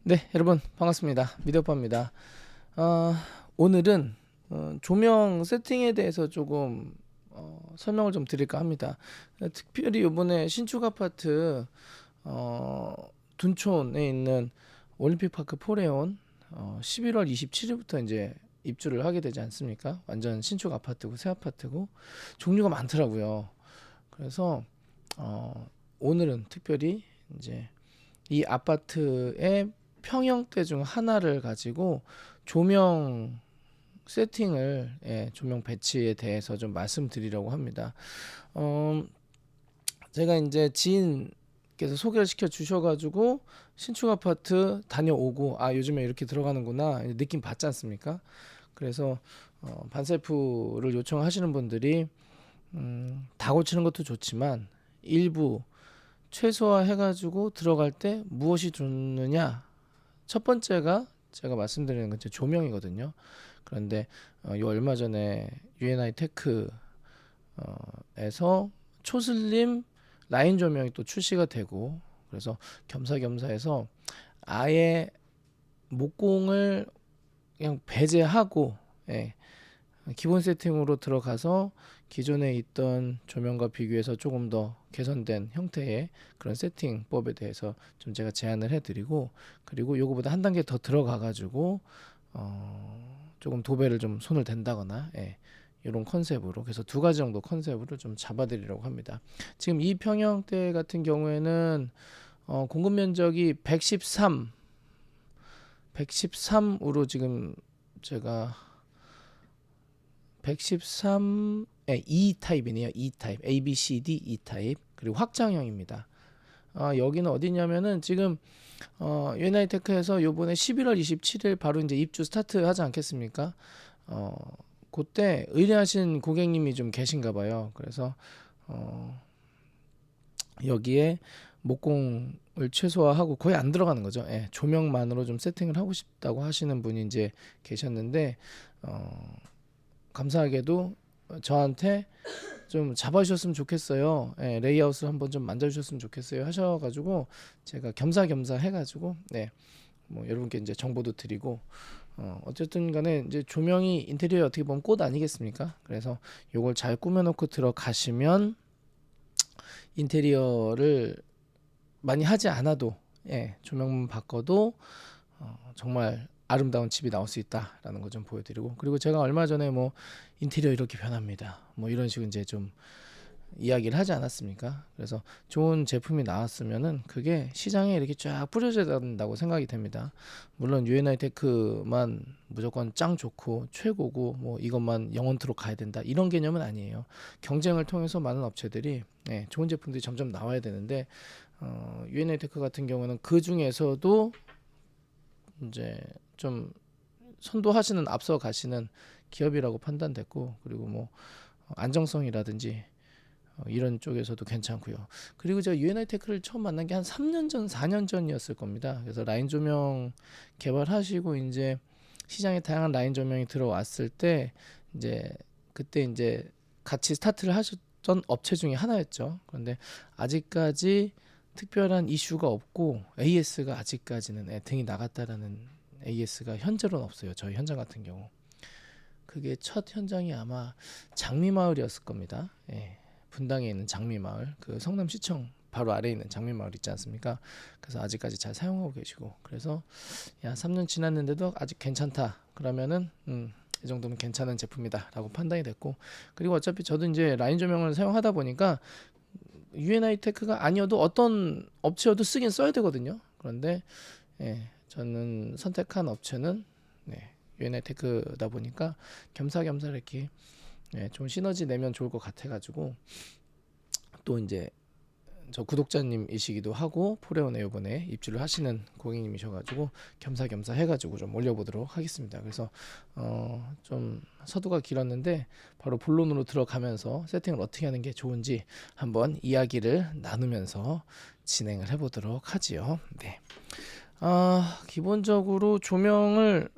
네, 여러분 반갑습니다. 미디어파입니다. 오늘은 조명 세팅에 대해서 조금 설명을 좀 드릴까 합니다. 특별히 이번에 신축 아파트 둔촌에 있는 올림픽파크 포레온 11월 27일부터 이제 입주를 하게 되지 않습니까? 완전 신축 아파트고 새 아파트고 종류가 많더라고요. 그래서 오늘은 특별히 이제 이 아파트의 평형대 중 하나를 가지고 조명 세팅을 조명 배치에 대해서 좀 말씀드리려고 합니다. 제가 이제 지인께서 소개를 시켜 주셔가지고 신축 아파트 다녀오고 요즘에 이렇게 들어가는구나 느낌 받지 않습니까? 그래서 반셀프를 요청하시는 분들이 다 고치는 것도 좋지만 일부 최소화해가지고 들어갈 때 무엇이 좋느냐. 첫 번째가 제가 말씀드리는 건 조명이거든요. 그런데 요 얼마 전에 UNI 테크에서 초슬림 라인 조명이 또 출시가 되고, 그래서 겸사겸사해서 아예 목공을 그냥 배제하고 기본 세팅으로 들어가서 기존에 있던 조명과 비교해서 조금 더 개선된 형태의 그런 세팅법에 대해서 좀 제가 제안을 해드리고, 그리고 요거보다 한 단계 더 들어가 가지고 조금 도배를 좀 손을 댄다거나 이런 컨셉으로, 그래서 두 가지 정도 컨셉으로 좀 잡아드리려고 합니다. 지금 이 평형대 같은 경우에는 공급 면적이 113으로 지금 제가 113 E 타입이네요. E 타입, A, B, C, D, E 타입. 그리고 확장형입니다. 여기는 어디냐면은 지금 유나이테크에서 요번에 11월 27일 바로 이제 입주 스타트 하지 않겠습니까? 그때 의뢰하신 고객님이 좀 계신가 봐요. 그래서 여기에 목공을 최소화하고 거의 안 들어가는 거죠. 조명만으로 좀 세팅을 하고 싶다고 하시는 분이 이제 계셨는데, 감사하게도 저한테 좀 잡아주셨으면 좋겠어요. 레이아웃을 한번 좀 만져주셨으면 좋겠어요 하셔가지고 제가 겸사겸사 해가지고 뭐 여러분께 이제 정보도 드리고, 어쨌든 간에 이제 조명이 인테리어 어떻게 보면 꽃 아니겠습니까? 그래서 요걸 잘 꾸며놓고 들어가시면 인테리어를 많이 하지 않아도 조명만 바꿔도 정말 아름다운 집이 나올 수 있다라는 거 좀 보여드리고, 그리고 제가 얼마 전에 뭐 인테리어 이렇게 변합니다 뭐 이런 식으로 이제 좀 이야기를 하지 않았습니까? 그래서 좋은 제품이 나왔으면은 그게 시장에 이렇게 쫙 뿌려져야 된다고 생각이 됩니다. 물론 UNI 테크만 무조건 짱 좋고 최고고 뭐 이것만 영원토록 가야 된다 이런 개념은 아니에요. 경쟁을 통해서 많은 업체들이 좋은 제품들이 점점 나와야 되는데, UNI 테크 같은 경우는 그 중에서도 이제 좀 선도하시는, 앞서 가시는 기업이라고 판단됐고, 그리고 뭐 안정성이라든지 이런 쪽에서도 괜찮고요. 그리고 제가 UNI 테크를 처음 만난 게 한 3년 전, 4년 전이었을 겁니다. 그래서 라인 조명 개발하시고 이제 시장에 다양한 라인 조명이 들어왔을 때 이제 그때 이제 같이 스타트를 하셨던 업체 중에 하나였죠. 그런데 아직까지 특별한 이슈가 없고 AS가 아직까지는 등이 나갔다라는 AS가 현재로는 없어요. 저희 현장 같은 경우. 그게 첫 현장이 아마 장미마을이었을 겁니다. 분당에 있는 장미마을, 그 성남시청 바로 아래에 있는 장미마을 있지 않습니까? 그래서 아직까지 잘 사용하고 계시고, 그래서 3년 지났는데도 아직 괜찮다 그러면은 이 정도면 괜찮은 제품이다라고 판단이 됐고, 그리고 어차피 저도 이제 라인 조명을 사용하다 보니까 UNI 테크가 아니어도 어떤 업체여도 쓰긴 써야 되거든요. 그런데 저는 선택한 업체는 UNI 테크다 보니까 겸사겸사 이렇게 좀 시너지 내면 좋을 것 같아가지고, 또 이제 저 구독자님이시기도 하고 포레온에 이번에 입주를 하시는 고객님이셔가지고 겸사겸사 해가지고 좀 올려보도록 하겠습니다. 그래서 좀 서두가 길었는데 바로 본론으로 들어가면서 세팅을 어떻게 하는 게 좋은지 한번 이야기를 나누면서 진행을 해보도록 하지요. 기본적으로 조명을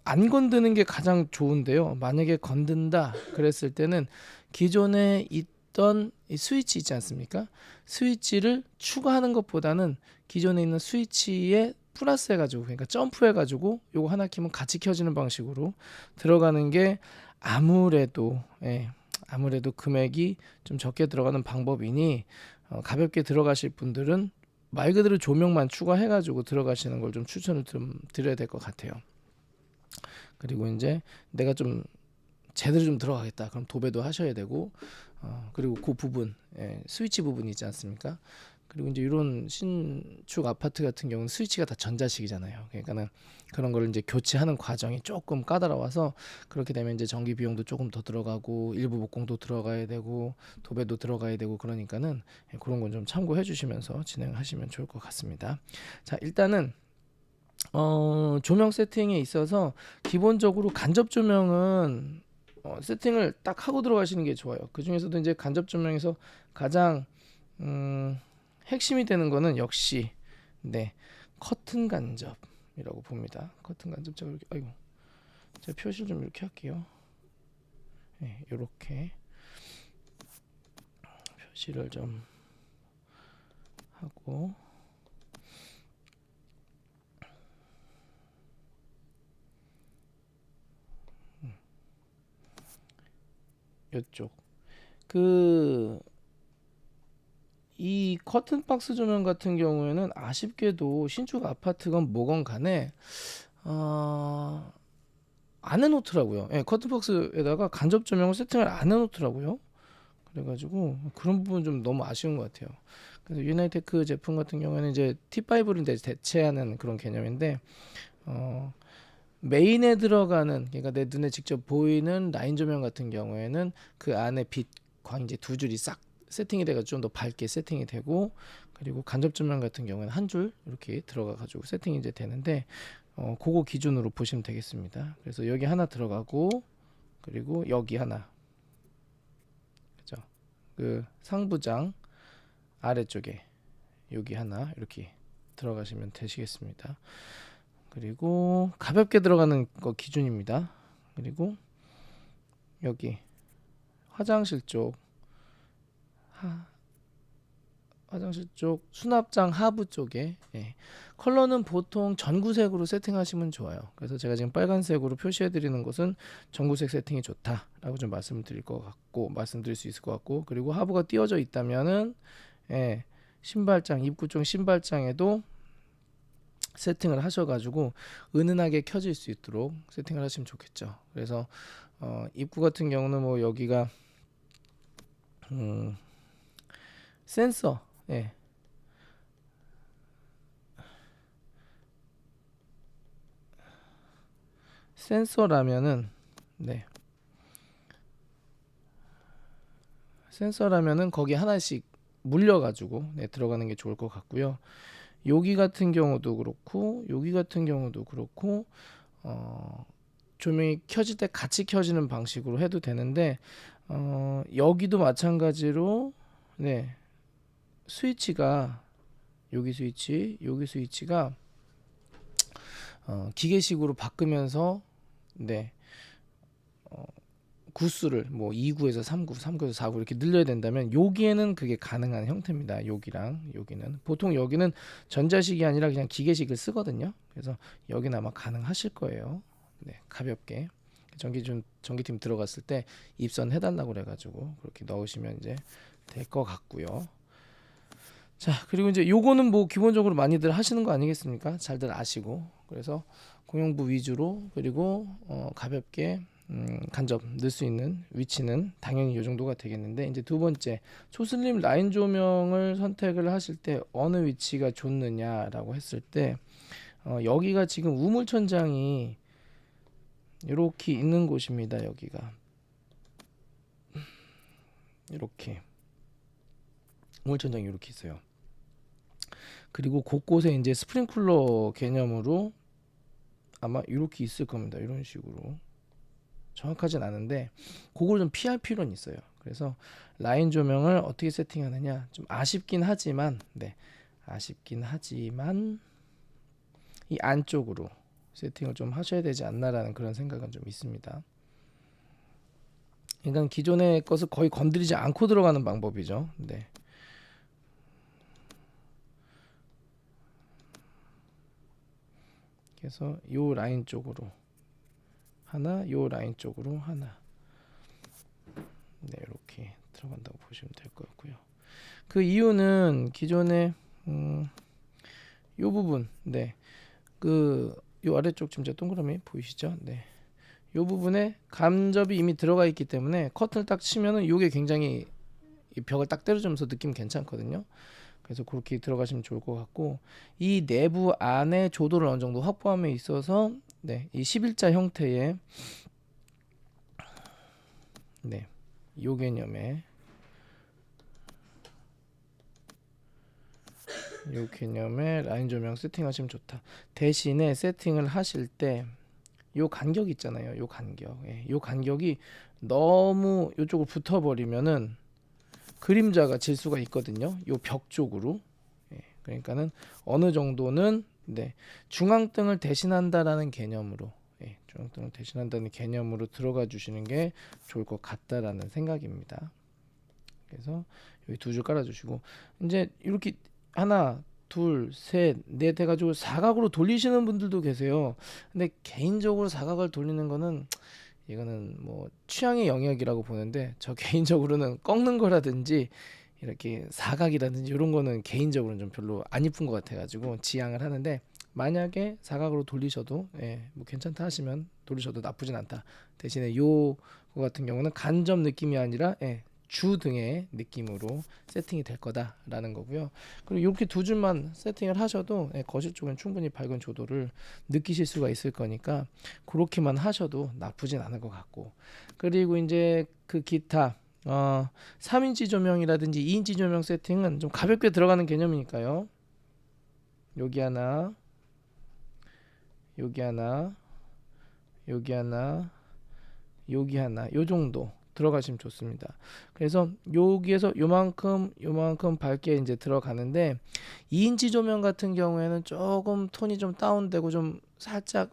안 건드는 게 가장 좋은데요. 만약에 건든다 그랬을 때는 기존에 있던 이 스위치 있지 않습니까? 스위치를 추가하는 것보다는 기존에 있는 스위치에 플러스 해가지고, 그러니까 점프해가지고 요거 하나 키면 같이 켜지는 방식으로 들어가는 게 아무래도 아무래도 금액이 좀 적게 들어가는 방법이니 가볍게 들어가실 분들은 말 그대로 조명만 추가해가지고 들어가시는 걸 좀 추천을 좀 드려야 될 것 같아요. 그리고 이제 내가 좀 제대로 좀 들어가겠다, 그럼 도배도 하셔야 되고, 그리고 그 부분, 스위치 부분이 있지 않습니까? 그리고 이제 이런 신축 아파트 같은 경우는 스위치가 다 전자식이잖아요. 그러니까는 그런 걸 이제 교체하는 과정이 조금 까다로워서, 그렇게 되면 이제 전기 비용도 조금 더 들어가고 일부 목공도 들어가야 되고 도배도 들어가야 되고, 그러니까는 그런 건 좀 참고해 주시면서 진행하시면 좋을 것 같습니다. 자, 일단은 조명 세팅에 있어서 기본적으로 간접 조명은 세팅을 딱 하고 들어가시는 게 좋아요. 그 중에서도 이제 간접 조명에서 가장 핵심이 되는 거는 역시 커튼 간접이라고 봅니다. 커튼 간접, 제가 이렇게, 아이고, 제가 표시를 좀 이렇게 할게요. 이렇게 표시를 좀 하고, 이쪽 이 커튼 박스 조명 같은 경우에는 아쉽게도 신축 아파트건 뭐건 간에 안 해놓더라고요. 커튼 박스에다가 간접 조명을 세팅을 안 해놓더라고요. 그래가지고 그런 부분 좀 너무 아쉬운 것 같아요. 그래서 유나이테크 제품 같은 경우에는 이제 T5를 대체하는 그런 개념인데, 메인에 들어가는, 그러니까 내 눈에 직접 보이는 라인 조명 같은 경우에는 그 안에 빛 광이제 두 줄이 싹 세팅이 돼가지고 좀 더 밝게 세팅이 되고, 그리고 간접 조명 같은 경우에는 한 줄 이렇게 들어가가지고 세팅이 이제 되는데, 그거 기준으로 보시면 되겠습니다. 그래서 여기 하나 들어가고, 그리고 여기 하나, 그죠? 그 상부장 아래쪽에 여기 하나 이렇게 들어가시면 되시겠습니다. 그리고 가볍게 들어가는 거 기준입니다. 그리고 여기 화장실 쪽 화장실 쪽 수납장 하부 쪽에, 컬러는 보통 전구색으로 세팅하시면 좋아요. 그래서 제가 지금 빨간색으로 표시해 드리는 것은 전구색 세팅이 좋다라고 좀 말씀드릴 수 있을 것 같고, 그리고 하부가 띄어져 있다면은 신발장, 입구 쪽 신발장에도 세팅을 하셔가지고 은은하게 켜질 수 있도록 세팅을 하시면 좋겠죠. 그래서 입구 같은 경우는 뭐 여기가 센서, 센서라면은 센서라면은 거기 하나씩 물려가지고 들어가는 게 좋을 것 같고요. 여기 같은 경우도 그렇고 여기 같은 경우도 그렇고 조명이 켜질 때 같이 켜지는 방식으로 해도 되는데, 여기도 마찬가지로 스위치가 여기 스위치가 기계식으로 바꾸면서 구수를 뭐 2구에서 3구, 3구에서 4구 이렇게 늘려야 된다면 여기에는 그게 가능한 형태입니다. 여기랑 여기는 보통 여기는 전자식이 아니라 그냥 기계식을 쓰거든요. 그래서 여기는 아마 가능하실 거예요. 가볍게 전기팀 들어갔을 때 입선 해달라고 그래가지고 그렇게 넣으시면 이제 될 것 같고요. 자, 그리고 이제 요거는 뭐 기본적으로 많이들 하시는 거 아니겠습니까? 잘들 아시고. 그래서 공용부 위주로, 그리고 가볍게 간접 넣을 수 있는 위치는 당연히 이 정도가 되겠는데, 이제 두 번째, 초슬림 라인 조명을 선택을 하실 때 어느 위치가 좋느냐라고 했을 때, 여기가 지금 우물 천장이 이렇게 있는 곳입니다. 여기가 이렇게 우물 천장이 이렇게 있어요. 그리고 곳곳에 이제 스프링클러 개념으로 아마 이렇게 있을 겁니다. 이런 식으로. 정확하진 않은데 그걸 좀 피할 필요는 있어요. 그래서 라인 조명을 어떻게 세팅하느냐, 좀 아쉽긴 하지만 이 안쪽으로 세팅을 좀 하셔야 되지 않나라는 그런 생각은 좀 있습니다. 그러니까 기존의 것을 거의 건드리지 않고 들어가는 방법이죠. 그래서 요 라인 쪽으로 하나, 요 라인 쪽으로 하나. 네, 이렇게 들어간다고 보시면 될 것 같고요. 그 이유는 기존에 요 부분, 네, 그 요 아래쪽 지금 동그라미 보이시죠? 네, 요 부분에 감접이 이미 들어가 있기 때문에 커튼을 딱 치면은 요게 굉장히 이 벽을 딱 때려주면서 느낌 괜찮거든요. 그래서 그렇게 들어가시면 좋을 것 같고, 이 내부 안에 조도를 어느 정도 확보함에 있어서 네, 이 11자 형태의 네, 요 개념의 라인 조명 세팅하시면 좋다. 대신에 세팅을 하실 때 요 간격 있잖아요. 요 간격, 요 간격이 너무 요쪽으로 붙어버리면은 그림자가 질 수가 있거든요. 요 벽 쪽으로. 그러니까는 어느 정도는 네, 중앙등을 대신한다라는 개념으로, 중앙등을 대신한다는 개념으로 들어가 주시는 게 좋을 것 같다라는 생각입니다. 그래서 여기 두 줄 깔아주시고 이제 이렇게 하나, 둘, 셋, 넷 해가지고 사각으로 돌리시는 분들도 계세요. 근데 개인적으로 사각을 돌리는 거는 이거는 뭐 취향의 영역이라고 보는데, 저 개인적으로는 꺾는 거라든지 이렇게 사각이라든지 이런 거는 개인적으로는 좀 별로 안 이쁜 것 같아가지고 지양을 하는데, 만약에 사각으로 돌리셔도 뭐 괜찮다 하시면 돌리셔도 나쁘진 않다. 대신에 요거 같은 경우는 간접 느낌이 아니라 주등의 느낌으로 세팅이 될 거다라는 거고요. 그리고 이렇게 두 줄만 세팅을 하셔도 거실 쪽은 충분히 밝은 조도를 느끼실 수가 있을 거니까 그렇게만 하셔도 나쁘진 않을 것 같고, 그리고 이제 그 기타 3인치 조명이라든지 2인치 조명 세팅은 좀 가볍게 들어가는 개념이니까요. 여기 하나, 여기 하나, 여기 하나, 여기 하나, 요 정도 들어가시면 좋습니다. 그래서 여기에서 요만큼 밝게 이제 들어가는데, 2인치 조명 같은 경우에는 조금 톤이 좀 다운되고 좀 살짝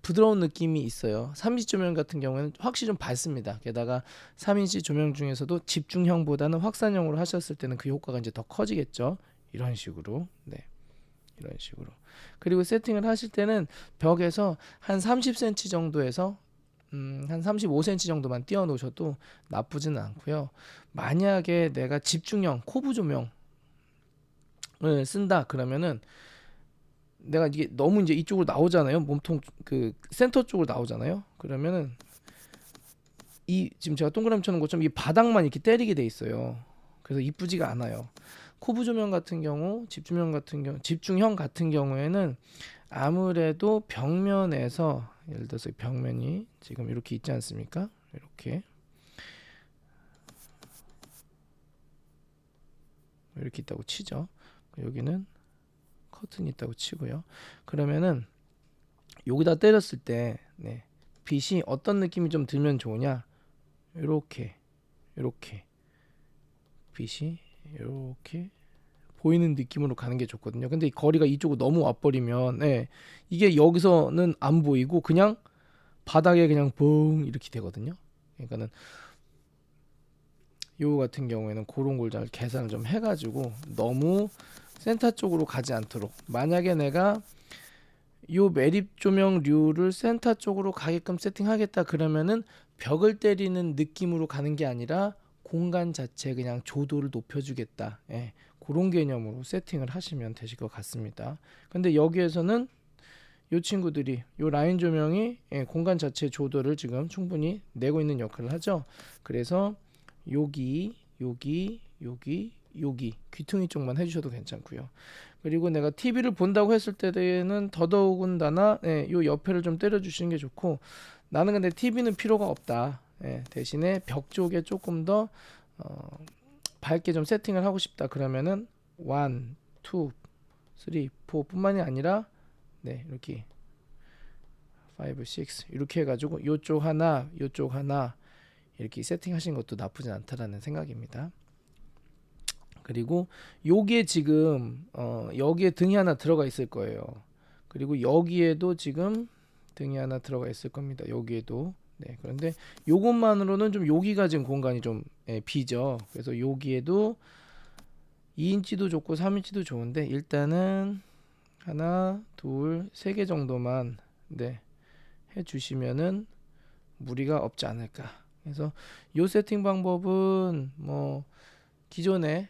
부드러운 느낌이 있어요. 3인치 조명 같은 경우에는 확실히 좀 밝습니다. 게다가 3인치 조명 중에서도 집중형보다는 확산형으로 하셨을 때는 그 효과가 이제 더 커지겠죠. 이런 식으로. 네. 이런 식으로. 그리고 세팅을 하실 때는 벽에서 한 30cm 정도에서 한 35cm 정도만 띄워 놓으셔도 나쁘지는 않고요. 만약에 내가 집중형 코브 조명을 쓴다 그러면은, 내가 이게 너무 이제 이쪽으로 나오잖아요. 몸통 그 센터 쪽으로 나오잖아요. 그러면은 이 지금 제가 동그라미 쳐놓은 것처럼 이 바닥만 이렇게 때리게 돼 있어요. 그래서 이쁘지가 않아요. 코브 조명 같은 경우, 집중형 같은 경우에는 아무래도 벽면에서, 예를 들어서 벽면이 지금 이렇게 있지 않습니까? 이렇게 있다고 치죠. 여기는 커튼이 있다고 치고요. 그러면은 여기다 때렸을 때 빛이 어떤 느낌이 좀 들면 좋으냐? 이렇게 빛이 이렇게 보이는 느낌으로 가는 게 좋거든요. 근데 거리가 이쪽으로 너무 와버리면 이게 여기서는 안 보이고 그냥 바닥에 그냥 뻥 이렇게 되거든요. 그러니까는 요 같은 경우에는 그런 걸 잘 계산을 좀 해가지고 너무 센터 쪽으로 가지 않도록, 만약에 내가 요 매립 조명류를 센터 쪽으로 가게끔 세팅하겠다 그러면은 벽을 때리는 느낌으로 가는 게 아니라 공간 자체 그냥 조도를 높여주겠다, 그런 개념으로 세팅을 하시면 되실 것 같습니다. 근데 여기에서는 요 친구들이 요 라인 조명이 공간 자체 조도를 지금 충분히 내고 있는 역할을 하죠. 그래서 여기 귀퉁이 쪽만 해주셔도 괜찮고요. 그리고 내가 TV를 본다고 했을 때는 더더욱은다나 요 옆에를 좀 때려주시는 게 좋고, 나는 근데 TV는 필요가 없다, 대신에 벽 쪽에 조금 더 밝게 좀 세팅을 하고 싶다 그러면은 1, 2, 3, 4 뿐만이 아니라 이렇게 5, 6 이렇게 해가지고 요쪽 하나 이렇게 세팅하신 것도 나쁘진 않다라는 생각입니다. 그리고 요게 지금 여기에 등이 하나 들어가 있을 거예요. 그리고 여기에도 지금 등이 하나 들어가 있을 겁니다. 여기에도. 그런데 요것만으로는 좀 여기가 지금 공간이 좀 비죠. 그래서 여기에도 2인치도 좋고 3인치도 좋은데, 일단은 하나, 둘, 세 개 정도만 네, 해주시면은 무리가 없지 않을까. 그래서 요 세팅 방법은 뭐 기존에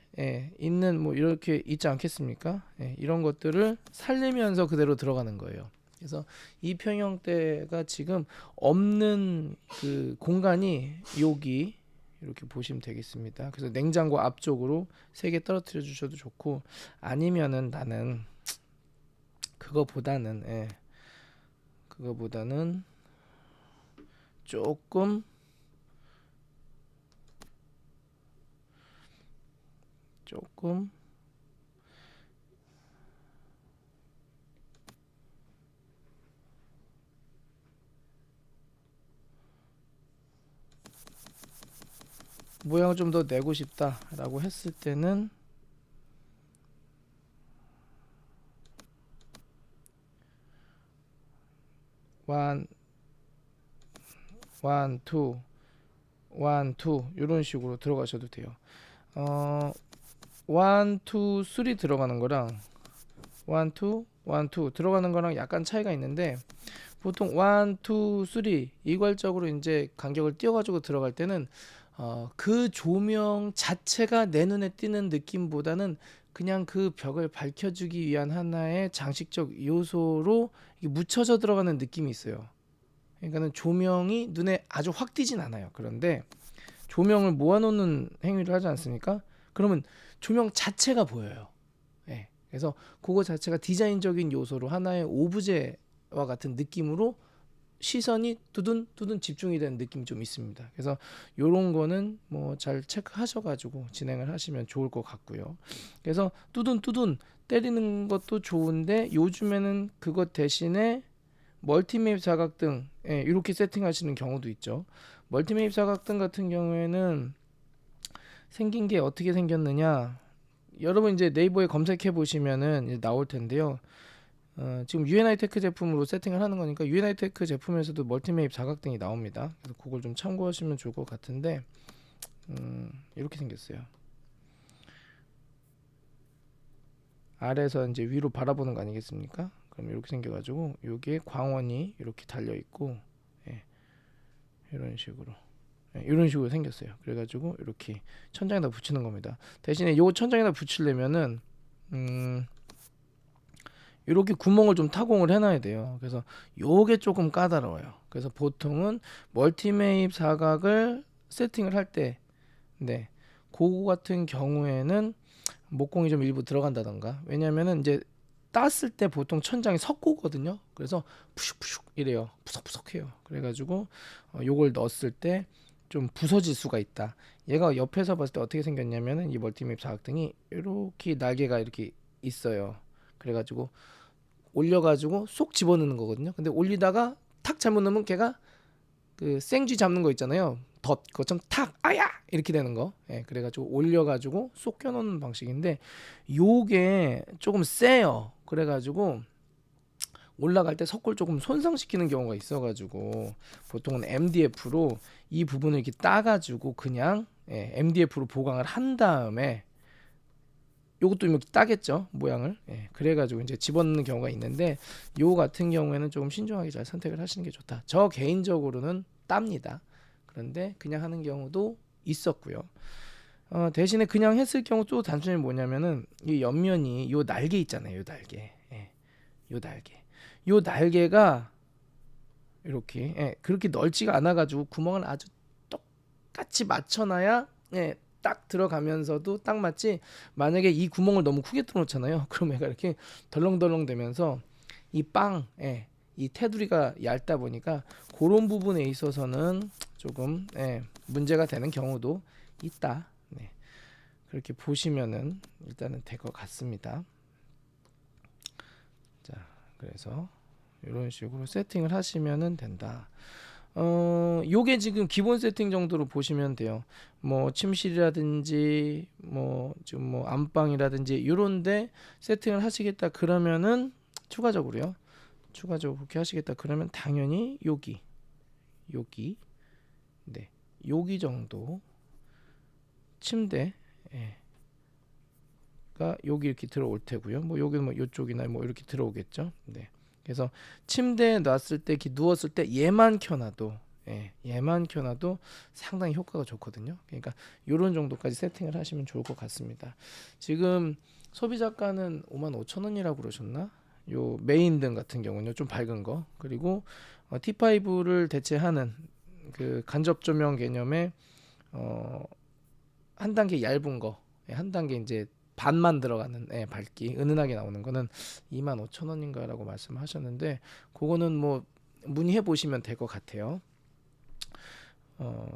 있는 뭐 이렇게 있지 않겠습니까? 이런 것들을 살리면서 그대로 들어가는 거예요. 그래서 이 평형대가 지금 없는 그 공간이 여기 이렇게 보시면 되겠습니다. 그래서 냉장고 앞쪽으로 3개 떨어뜨려 주셔도 좋고, 아니면은 나는 그거보다는 조금 모양을 좀 더 내고 싶다라고 했을 때는 원, 투, 원, 투 이런 식으로 들어가셔도 돼요. 원, 투, 쓰리 들어가는 거랑 원, 투, 원, 투 들어가는 거랑 약간 차이가 있는데, 보통 원, 투, 쓰리 이괄적으로 이제 간격을 띄워가지고 들어갈 때는 그 조명 자체가 내 눈에 띄는 느낌보다는 그냥 그 벽을 밝혀주기 위한 하나의 장식적 요소로 이게 묻혀져 들어가는 느낌이 있어요. 그러니까는 조명이 눈에 아주 확 띄진 않아요. 그런데 조명을 모아놓는 행위를 하지 않습니까? 그러면 조명 자체가 보여요. 그래서 그거 자체가 디자인적인 요소로 하나의 오브제와 같은 느낌으로 시선이 두둔 집중이 되는 느낌이 좀 있습니다. 그래서 요런 거는 뭐 잘 체크하셔가지고 진행을 하시면 좋을 것 같고요. 그래서 두둔 때리는 것도 좋은데, 요즘에는 그것 대신에 멀티맵 사각등 이렇게 세팅하시는 경우도 있죠. 멀티맵 사각등 같은 경우에는 생긴 게 어떻게 생겼느냐, 여러분 이제 네이버에 검색해 보시면은 나올 텐데요. 지금 유엔하이테크 제품으로 세팅을 하는 거니까 유엔하이테크 제품에서도 멀티맵 사각등이 나옵니다. 그래서 그걸 좀 참고하시면 좋을 것 같은데, 이렇게 생겼어요. 아래에서 이제 위로 바라보는 거 아니겠습니까? 그럼 이렇게 생겨가지고 여기에 광원이 이렇게 달려 있고, 이런 식으로 이런 식으로 생겼어요. 그래가지고 이렇게 천장에다 붙이는 겁니다. 대신에 요 천장에다 붙이려면은 이렇게 구멍을 좀 타공을 해놔야 돼요. 그래서 요게 조금 까다로워요. 그래서 보통은 멀티매입 사각을 세팅을 할 때, 그거 같은 경우에는 목공이 좀 일부 들어간다던가, 왜냐면은 이제 땄을 때 보통 천장이 석고거든요. 그래서 푸슉푸슉 이래요. 푸석푸석해요. 그래가지고 요걸 넣었을 때 좀 부서질 수가 있다. 얘가 옆에서 봤을 때 어떻게 생겼냐면은 이 멀티맵 사각등이 이렇게 날개가 이렇게 있어요. 그래가지고 올려가지고 쏙 집어넣는 거거든요. 근데 올리다가 탁 잘못 넣으면 걔가 그 생쥐 잡는 거 있잖아요. 덧 그것처럼 탁 아야 이렇게 되는 거. 그래가지고 올려가지고 쏙 껴놓는 방식인데, 요게 조금 세요. 그래가지고 올라갈 때 석고를 조금 손상시키는 경우가 있어가지고 보통은 MDF로 이 부분을 이렇게 따가지고 그냥 MDF로 보강을 한 다음에, 요것도 이렇게 따겠죠, 모양을. 그래가지고 이제 집어넣는 경우가 있는데, 요 같은 경우에는 조금 신중하게 잘 선택을 하시는 게 좋다. 저 개인적으로는 땁니다. 그런데 그냥 하는 경우도 있었고요. 대신에 그냥 했을 경우 또 단점이 뭐냐면은 이 옆면이 요 날개 있잖아요, 요 날개. 요 날개가 이렇게 그렇게 넓지가 않아가지고 구멍을 아주 똑같이 맞춰놔야 딱 들어가면서도 딱 맞지, 만약에 이 구멍을 너무 크게 뚫어놓잖아요. 그럼 얘가 이렇게 덜렁덜렁 되면서 이 테두리가 얇다 보니까 그런 부분에 있어서는 조금 문제가 되는 경우도 있다. 그렇게 보시면은 일단은 될 것 같습니다. 자, 그래서 이런 식으로 세팅을 하시면은 된다. 요게 지금 기본 세팅 정도로 보시면 돼요. 뭐 침실이라든지 뭐 안방이라든지 요런데 세팅을 하시겠다 그러면은 추가적으로 그렇게 하시겠다 그러면 당연히 여기 여기 정도 침대 여기 이렇게 들어올 테고요. 뭐 여기 뭐 이쪽이나 뭐 이렇게 들어오겠죠. 네. 그래서 침대에 놨을 때 이렇게 누웠을 때 얘만 켜놔도 얘만 켜놔도 상당히 효과가 좋거든요. 그러니까 이런 정도까지 세팅을 하시면 좋을 것 같습니다. 지금 소비자가는 55,000원이라고 그러셨나? 요 메인 등 같은 경우는요 좀 밝은 거, 그리고 T5를 대체하는 그 간접 조명 개념의 한 단계 얇은 거, 한 단계 이제 반만 들어가는 밝기 은은하게 나오는 거는 25,000원인가라고 말씀하셨는데, 그거는 뭐 문의해 보시면 될 것 같아요.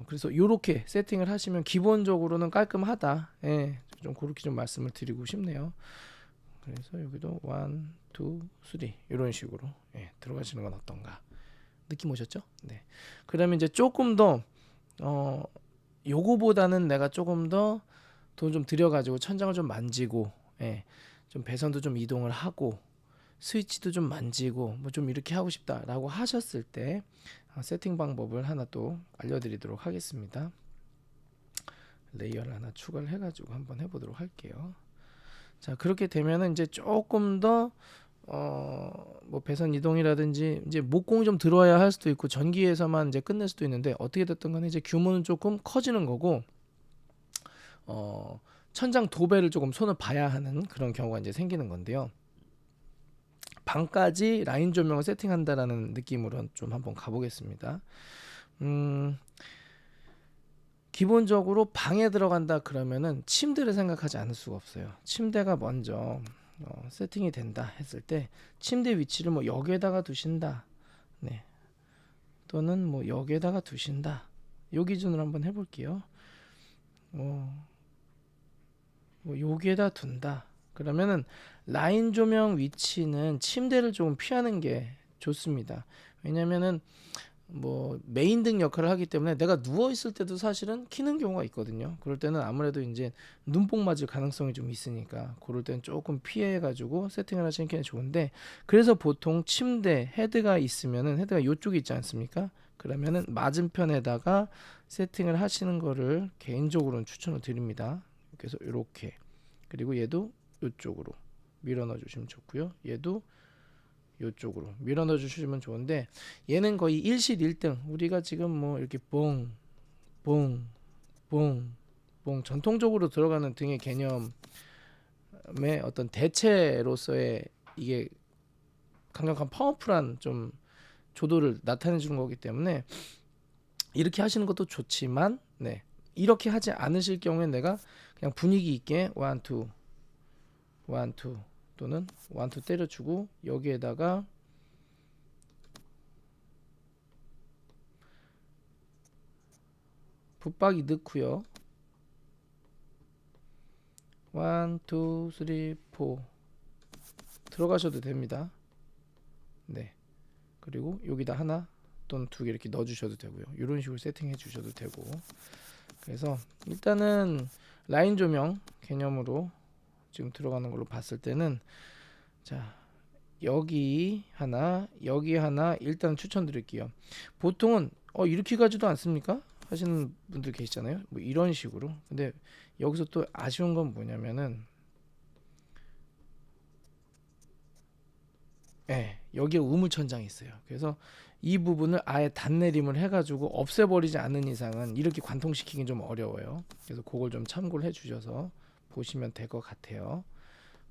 그래서 요렇게 세팅을 하시면 기본적으로는 깔끔하다. 좀 그렇게 좀 말씀을 드리고 싶네요. 그래서 여기도 1, 2, 3 이런 식으로 들어가시는 건 어떤가 느낌 오셨죠? 네. 그러면 이제 조금 더 요거보다는 내가 조금 더 돈 좀 들여가지고 천장을 좀 만지고, 좀 배선도 좀 이동을 하고 스위치도 좀 만지고 뭐 좀 이렇게 하고 싶다라고 하셨을 때 세팅 방법을 하나 또 알려드리도록 하겠습니다. 레이어를 하나 추가를 해가지고 한번 해보도록 할게요. 자, 그렇게 되면은 이제 조금 더 뭐 배선 이동이라든지 이제 목공이 좀 들어와야 할 수도 있고 전기에서만 이제 끝낼 수도 있는데, 어떻게 됐든 간에 이제 규모는 조금 커지는 거고 천장 도배를 조금 손을 봐야 하는 그런 경우가 이제 생기는 건데요. 방까지 라인 조명을 세팅한다라는 느낌으로 좀 한번 가보겠습니다. 기본적으로 방에 들어간다 그러면은 침대를 생각하지 않을 수가 없어요. 침대가 먼저 세팅이 된다 했을 때 침대 위치를 뭐 여기에다가 두신다, 네, 또는 뭐 여기에다가 두신다, 요 기준으로 한번 해볼게요. 뭐 여기에다 둔다 그러면은 라인 조명 위치는 침대를 조금 피하는 게 좋습니다. 왜냐면은 뭐 메인 등 역할을 하기 때문에 내가 누워 있을 때도 사실은 키는 경우가 있거든요. 그럴 때는 아무래도 이제 눈뽕 맞을 가능성이 좀 있으니까 그럴 때는 조금 피해 가지고 세팅을 하시는 게 좋은데, 그래서 보통 침대 헤드가 있으면은 헤드가 이쪽에 있지 않습니까? 그러면은 맞은편에다가 세팅을 하시는 거를 개인적으로는 추천을 드립니다. 그래서 이렇게, 그리고 얘도 이쪽으로 밀어 넣어 주시면 좋고요. 얘도 이쪽으로 밀어 넣어 주시면 좋은데, 얘는 거의 일실일등, 우리가 지금 뭐 이렇게 봉봉봉봉 전통적으로 들어가는 등의 개념의 어떤 대체로서의 이게 강력한 파워풀한 좀 조도를 나타내 주는 거기 때문에 이렇게 하시는 것도 좋지만, 이렇게 하지 않으실 경우에 내가 그냥 분위기 있게 1, 2 1, 2 또는 1, 2 때려주고 여기에다가 붙박이 넣고요. 1, 2, 3, 4 들어가셔도 됩니다. 네. 그리고 여기다 하나 또는 두 개 이렇게 넣어 주셔도 되고요. 이런 식으로 세팅해 주셔도 되고. 그래서 일단은 라인 조명 개념으로 지금 들어가는 걸로 봤을 때는, 자, 여기 하나 여기 하나 일단 추천드릴게요. 보통은 이렇게 가지도 않습니까 하시는 분들 계시잖아요. 뭐 이런 식으로. 근데 여기서 또 아쉬운 건 뭐냐면은 여기에 우물 천장이 있어요. 그래서 이 부분을 아예 단내림을 해가지고 없애버리지 않는 이상은 이렇게 관통시키긴 좀 어려워요. 그래서 그걸 좀 참고를 해주셔서 보시면 될 것 같아요.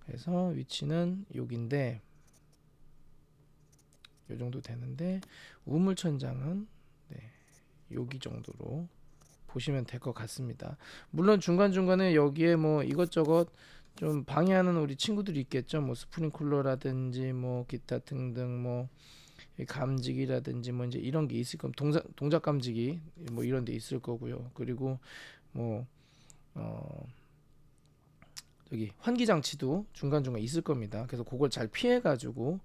그래서 위치는 여기인데 요 정도 되는데, 우물 천장은 여기 정도로 보시면 될 것 같습니다. 물론 중간중간에 여기에 뭐 이것저것 좀 방해하는 우리 친구들이 있겠죠. 뭐 스프링쿨러라든지 뭐 기타 등등 뭐 감지기라든지 뭐 이제 이런 게 있을 겁니다. 동작 감지기 뭐 이런 데 있을 거고요. 그리고 뭐 여기 환기 장치도 중간중간 있을 겁니다. 그래서 그걸 잘 피해 가지고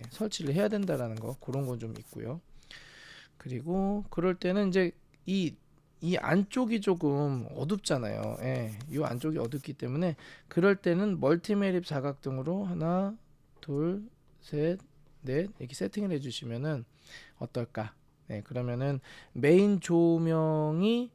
설치를 해야 된다라는 거, 그런 건 좀 있고요. 그리고 그럴 때는 이제 이 안쪽이 조금 어둡잖아요. 이 안쪽이 어둡기 때문에 그럴 때는 멀티 매립 자각등으로 하나, 둘, 셋, 넷 이렇게 세팅을 해주시면은 어떨까? 그러면은 메인 조명이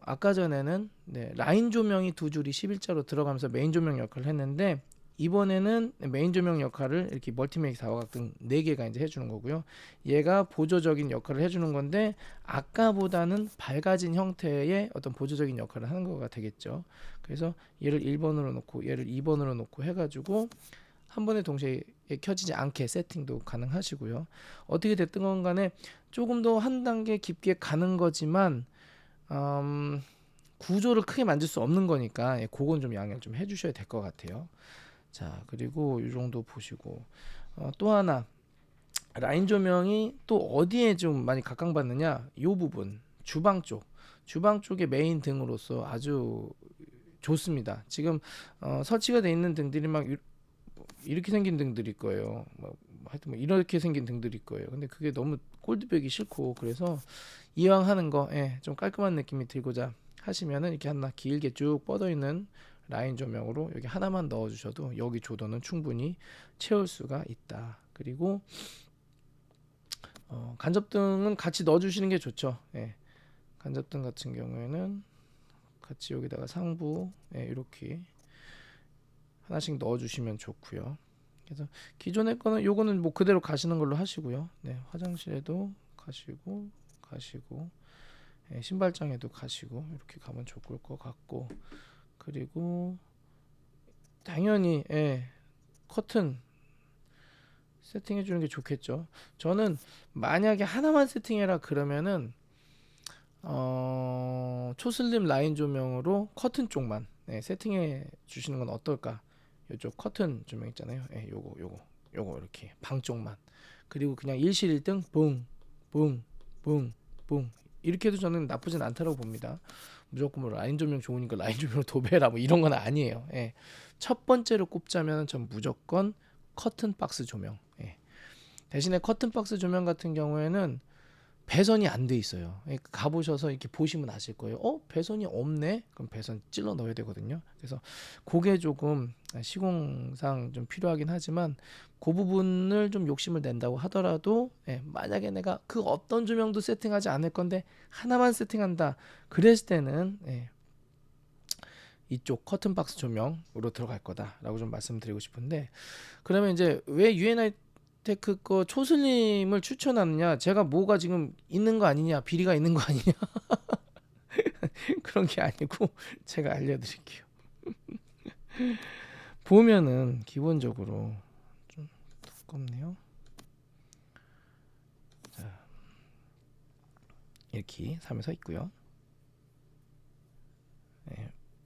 아까 전에는 라인 조명이 두 줄이 11자로 들어가면서 메인 조명 역할을 했는데 이번에는 메인 조명 역할을 이렇게 멀티메이크 사각등 4개가 이제 해주는 거고요. 얘가 보조적인 역할을 해주는 건데 아까보다는 밝아진 형태의 어떤 보조적인 역할을 하는 거가 되겠죠. 그래서 얘를 1번으로 놓고 얘를 2번으로 놓고 해가지고 한 번에 동시에 켜지지 않게 세팅도 가능하시고요. 어떻게 됐든 건 간에 조금 더 한 단계 깊게 가는 거지만 구조를 크게 만들 수 없는 거니까 그건 좀 양해를 좀 해주셔야 될 것 같아요. 자, 그리고 이 정도 보시고 또 하나 라인 조명이 또 어디에 좀 많이 각광받느냐, 이 부분 주방 쪽의 메인 등으로서 아주 좋습니다. 지금 설치가 돼 있는 등들이 막 이렇게 생긴 등들이 거예요. 하여튼 뭐 이렇게 생긴 등들이 거예요. 근데 그게 너무 꼴드백이 싫고, 그래서 이왕 하는 거 좀 깔끔한 느낌이 들고자 하시면은 이렇게 하나 길게 쭉 뻗어 있는 라인 조명으로 여기 하나만 넣어 주셔도 여기 조도는 충분히 채울 수가 있다. 그리고 간접등은 같이 넣어 주시는 게 좋죠. 간접등 같은 경우에는 같이 여기다가 상부 이렇게 하나씩 넣어 주시면 좋고요. 그래서 기존의 거는 요거는 뭐 그대로 가시는 걸로 하시고요. 화장실에도 가시고 신발장에도 가시고 이렇게 가면 좋을 것 같고, 그리고 당연히 커튼 세팅해 주는 게 좋겠죠. 저는 만약에 하나만 세팅해라 그러면은 초슬림 라인 조명으로 커튼 쪽만 세팅해 주시는 건 어떨까? 이쪽 커튼 조명 있잖아요. 요거 이렇게 방 쪽만. 그리고 그냥 일실일등 붕붕붕붕 이렇게 해도 저는 나쁘진 않다고 봅니다. 무조건 뭐 라인 조명 좋으니까 라인 조명을 도배라 뭐 이런 건 아니에요. 첫 번째로 꼽자면 전 무조건 커튼 박스 조명. 대신에 커튼 박스 조명 같은 경우에는 배선이 안 돼 있어요. 가보셔서 이렇게 보시면 아실 거예요. 배선이 없네? 그럼 배선 찔러 넣어야 되거든요. 그래서 그게 조금 시공상 좀 필요하긴 하지만 그 부분을 좀 욕심을 낸다고 하더라도 만약에 내가 그 어떤 조명도 세팅하지 않을 건데 하나만 세팅한다 그랬을 때는 이쪽 커튼 박스 조명으로 들어갈 거다라고 좀 말씀드리고 싶은데, 그러면 이제 왜 UNI 테크 거 초슬림을 추천하느냐, 제가 뭐가 지금 있는 거 아니냐, 비리가 있는 거 아니냐 그런 게 아니고 제가 알려드릴게요. 보면은 기본적으로 좀 두껍네요. 자, 이렇게 사면서 있고요.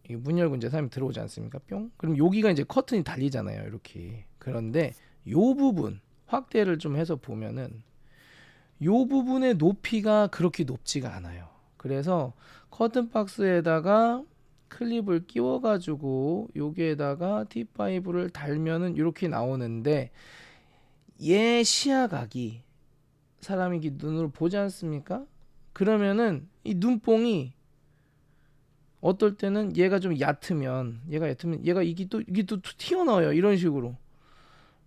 이 문 열고 이제 사람이 들어오지 않습니까? 뿅. 그럼 여기가 이제 커튼이 달리잖아요. 이렇게. 그런데 요 부분 확대를 좀 해서 보면은 요 부분의 높이가 그렇게 높지가 않아요. 그래서 커튼 박스에다가 클립을 끼워 가지고 여기에다가 T5를 달면은 이렇게 나오는데, 얘 시야각이 사람이 눈으로 보지 않습니까? 그러면은 이 눈뽕이 어떨 때는 얘가 좀 얕으면 얘가 이게 또 튀어나와요. 이런 식으로.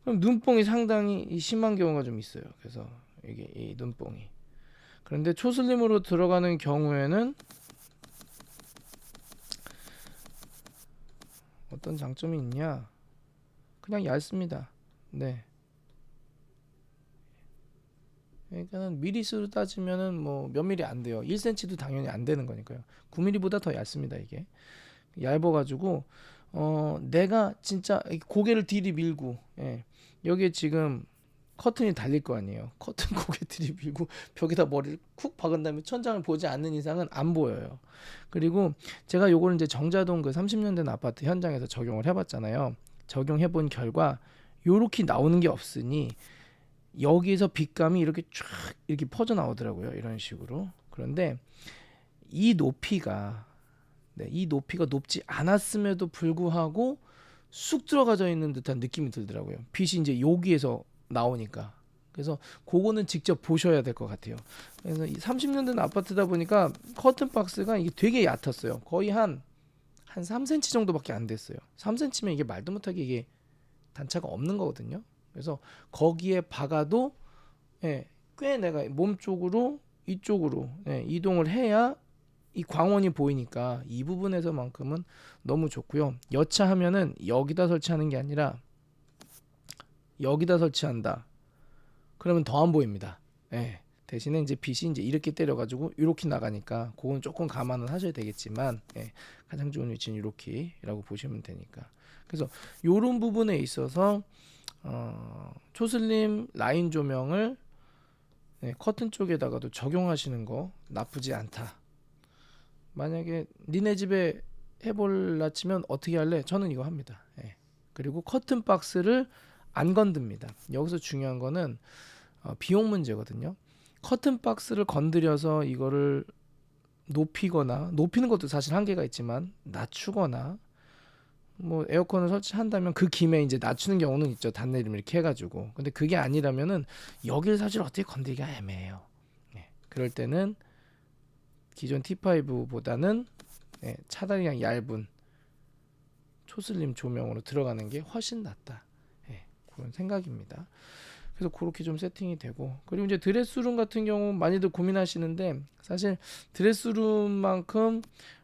그럼 눈뽕이 상당히 심한 경우가 좀 있어요. 그래서 이게 이 눈뽕이. 그런데 초슬림으로 들어가는 경우에는 어떤 장점이 있냐? 그냥 얇습니다. 그러니까는 미리수로 따지면은 뭐 몇 미리 안 돼요. 1cm도 당연히 안 되는 거니까요. 9mm보다 더 얇습니다. 이게 얇아가지고 내가 진짜 고개를 들이밀고 여기에 지금 커튼이 달릴 거 아니에요. 커튼 고개 들이밀고 벽에다 머리를 쿡 박은 다음에 천장을 보지 않는 이상은 안 보여요. 그리고 제가 요거를 이제 정자동 그 30년 된 아파트 현장에서 적용을 해봤잖아요. 적용해본 결과 요렇게 나오는 게 없으니 여기서 빛감이 이렇게 쫙 이렇게 퍼져 나오더라고요. 이런 식으로. 그런데 이 높이가 높지 않았음에도 불구하고 쑥 들어가져 있는 듯한 느낌이 들더라고요. 빛이 이제 여기에서 나오니까. 그래서 그거는 직접 보셔야 될 것 같아요. 그래서 30년 된 아파트다 보니까 커튼 박스가 이게 되게 얕았어요. 거의 한 3cm 정도밖에 안 됐어요. 3cm면 이게 말도 못하게 이게 단차가 없는 거거든요. 그래서 거기에 박아도 꽤 내가 몸 쪽으로 이쪽으로 이동을 해야 이 광원이 보이니까 이 부분에서만큼은 너무 좋고요. 여차하면은 여기다 설치하는 게 아니라 여기다 설치한다. 그러면 더 안 보입니다. 예. 대신에 이제 빛이 이제 이렇게 때려가지고 이렇게 나가니까 그건 조금 감안은 하셔야 되겠지만, 예. 가장 좋은 위치는 이렇게라고 보시면 되니까. 그래서 이런 부분에 있어서 초슬림 라인 조명을 커튼 쪽에다가도 적용하시는 거 나쁘지 않다. 만약에 니네 집에 해볼라 치면 어떻게 할래? 저는 이거 합니다. 예. 그리고 커튼 박스를 안 건듭니다. 여기서 중요한 거는 비용 문제거든요. 커튼 박스를 건드려서 이거를 높이거나, 높이는 것도 사실 한계가 있지만 낮추거나, 뭐 에어컨을 설치한다면 그 김에 이제 낮추는 경우는 있죠. 단내림 이렇게 해가지고. 근데 그게 아니라면은 여기를 사실 어떻게 건드리기가 애매해요. 그럴 때는 기존 T5보다는 차단이 얇은 초슬림 조명으로 들어가는 게 훨씬 낫다. 그런 생각입니다. 그래서 그렇게 좀 세팅이 되고, 그리고 이제 드레스룸 같은 경우 많이들 고민하시는데, 사실 드레스룸만큼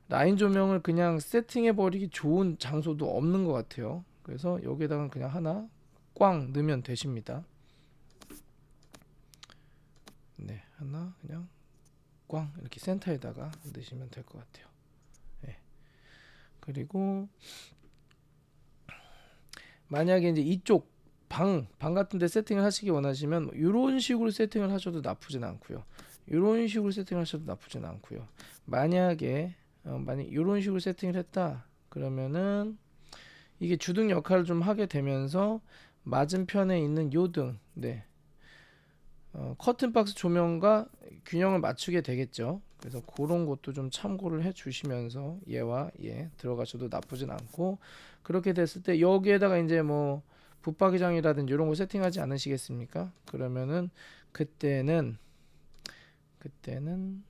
라인 조명을 그냥 세팅해 버리기 좋은 장소도 없는 것 같아요. 그래서 여기에다가 그냥 하나 꽝 넣으면 되십니다. 네, 하나 그냥 꽝 이렇게 센터에다가 넣으시면 될 것 같아요. 그리고 만약에 이제 이쪽 방 같은 데 세팅을 하시기 원하시면 이런 식으로 세팅을 하셔도 나쁘진 않고요. 이런 식으로 세팅을 하셔도 나쁘진 않고요. 만약에 이런 식으로 세팅을 했다 그러면은 이게 주등 역할을 좀 하게 되면서 맞은편에 있는 요등, 커튼 박스 조명과 균형을 맞추게 되겠죠. 그래서 그런 것도 좀 참고를 해 주시면서 얘와 얘 들어가셔도 나쁘진 않고, 그렇게 됐을 때 여기에다가 이제 뭐 붙박이장이라든지 이런 거 세팅하지 않으시겠습니까? 그러면은 그때는 1, 2,